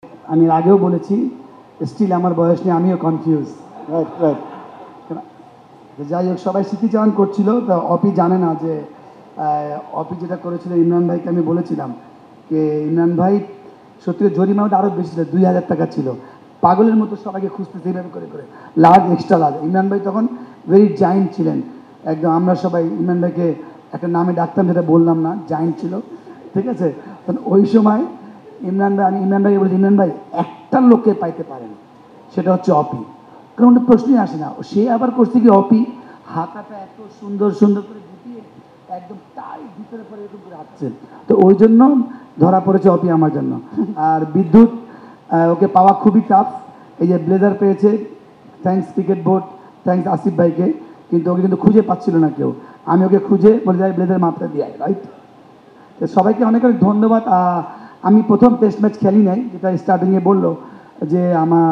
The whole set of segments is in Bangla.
আমি আগেও বলেছি, স্টিল আমার বয়স নিয়ে আমিও কনফিউজ। Right right. যাই হোক, সবাই স্মৃতিচারণ করছিল, তা অপি জানে না যে অপি যেটা করেছিল ইমরান ভাইকে আমি বলেছিলাম যে ইমরান ভাই সত্যি জরিমানাটা আরও বেশি ছিল, 2000 টাকা ছিল। পাগলের মতো সবাইকে খুঁজতে এইভাবে করে করে লার্জ এক্সট্রা লার্জ। ইমরান ভাই তখন ভেরি জায়েন্ট ছিলেন একদম। আমরা সবাই ইমরান ভাইকে একটা নামে ডাকতাম, যেটা বললাম না, জায়েন্ট ছিল, ঠিক আছে। তখন ওই সময় ইমরান ভাইকে বলছি, ইমরান ভাই একটা লোককে পাইতে পারেন, সেটা হচ্ছে অপি। কারণ প্রশ্নই আসে না। সে আবার করছে কি, অপি হাতাটা এত সুন্দর সুন্দর করে গুটিয়ে একদম টাই ভিতরে পরে এরকম করে হাঁটছে, তো ওই জন্য ধরা পড়েছে অপি আমার জন্য। আর বিদ্যুৎ, ওকে পাওয়া খুবই টাফ। এই যে ব্লেজার পেয়েছে, thanks cricket board, thanks Asif ভাইকে, কিন্তু ওকে কিন্তু খুঁজে পাচ্ছিল না কেউ। আমি ওকে খুঁজে বলে যাই ব্লেজার মাপটা দিয়ে, রাইট। তো সবাইকে অনেক অনেক ধন্যবাদ। আমি প্রথম টেস্ট ম্যাচ খেলি নাই, যেটা স্টার্টিংয়ে বললো যে আমার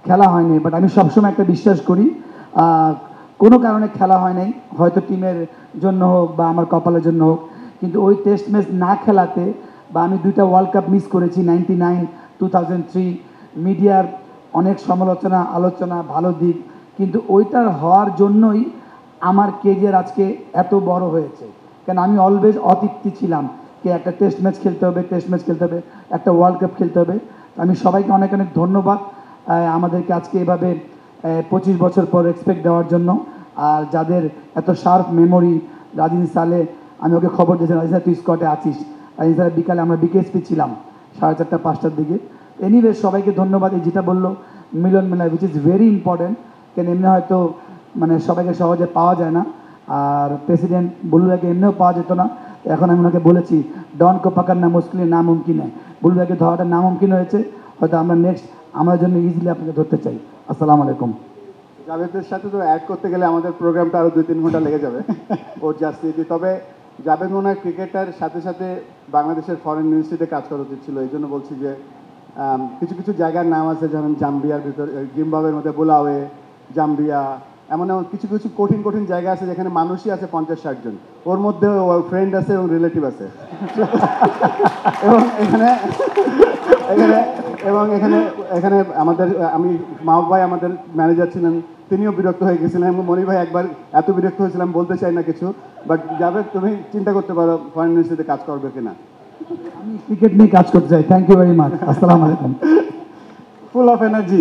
খেলা হয়নি, বাট আমি সবসময় একটা বিশ্বাস করি, কোনো কারণে খেলা হয় নাই, হয়তো টিমের জন্য হোক বা আমার কপালের জন্য হোক, কিন্তু ওই টেস্ট ম্যাচ না খেলাতে, বা আমি 2টা ওয়ার্ল্ড কাপ মিস করেছি, 99, 2003, মিডিয়ার অনেক সমালোচনা আলোচনা ভালো দিক, কিন্তু ওইটার হওয়ার জন্যই আমার কেরিয়ার আজকে এত বড় হয়েছে। কেন আমি অলওয়েজ অতৃপ্তি ছিলাম যে একটা টেস্ট ম্যাচ খেলতে হবে, টেস্ট ম্যাচ খেলতে হবে, একটা ওয়ার্ল্ড কাপ খেলতে হবে। আমি সবাইকে অনেক অনেক ধন্যবাদ আমাদেরকে আজকে এভাবে 25 বছর পর রেসপেক্ট দেওয়ার জন্য। আর যাদের এত শার্প মেমোরি, রাজিন সালে, আমি ওকে খবর দিয়েছিলাম, রাজিন তুই স্কটে আছিস। রাজিন সালে বিকালে আমরা বিকেএসপি ছিলাম 4:30 5টার দিকে। এনিওয়ে সবাইকে ধন্যবাদ। এই যেটা বললো মিলন মেলা, উইচ ইজ ভেরি ইম্পর্টেন্ট, কেন এমনি হয়তো মানে সবাইকে সহজে পাওয়া যায় না। আর প্রেসিডেন্ট বুলুভাইকে এমনিও পাওয়া যেত না, এখন আমি ওনাকে বলেছি ডন কো পাকার মুশকিল না মুমকিন হয়, বুলুভাইকে ধরাটা নামুমকিন হয়েছে, হয়তো আমরা নেক্সট আমার জন্য ইজিলি আপনাকে ধরতে চাই। আসসালামু আলাইকুম। জাভেদের সাথে তো অ্যাড করতে গেলে আমাদের প্রোগ্রামটা আরও 2-3 ঘন্টা লেগে যাবে ওর জাস্টিটি। তবে জাভেদ মনে হয় ক্রিকেটার সাথে সাথে বাংলাদেশের ফরেন মিনিস্ট্রিতে কাজ করা উচিত ছিল। এই জন্য বলছি যে কিছু কিছু জায়গার নাম আছে, যেমন জাম্বিয়ার ভিতর, জিম্বাবুয়ের মধ্যে বুলাওয়ে, জাম্বিয়া, এমন এমন কিছু কিছু কঠিন কঠিন জায়গা আছে যেখানে মানুষই আছে 50-60 জন, ওর মধ্যে ওর ফ্রেন্ড আছে এবং রিলেটিভ আছে। এবং এখানে এখানে এবং এখানে এখানে আমাদের মাহবুব ভাই আমাদের ম্যানেজার ছিলেন, তিনিও বিরক্ত হয়ে গেছিলেন, এবং মনি ভাই একবার এত বিরক্ত হয়েছিলাম বলতে চাই না কিছু। বাট যাবে, তুমি চিন্তা করতে পারো ফরেন মিনিস্ট্রিতে কাজ করবে কিনা। আমি ক্রিকেট নিয়ে কাজ করতে চাই। Thank you very much. আসসালামু আলাইকুম। Full of energy.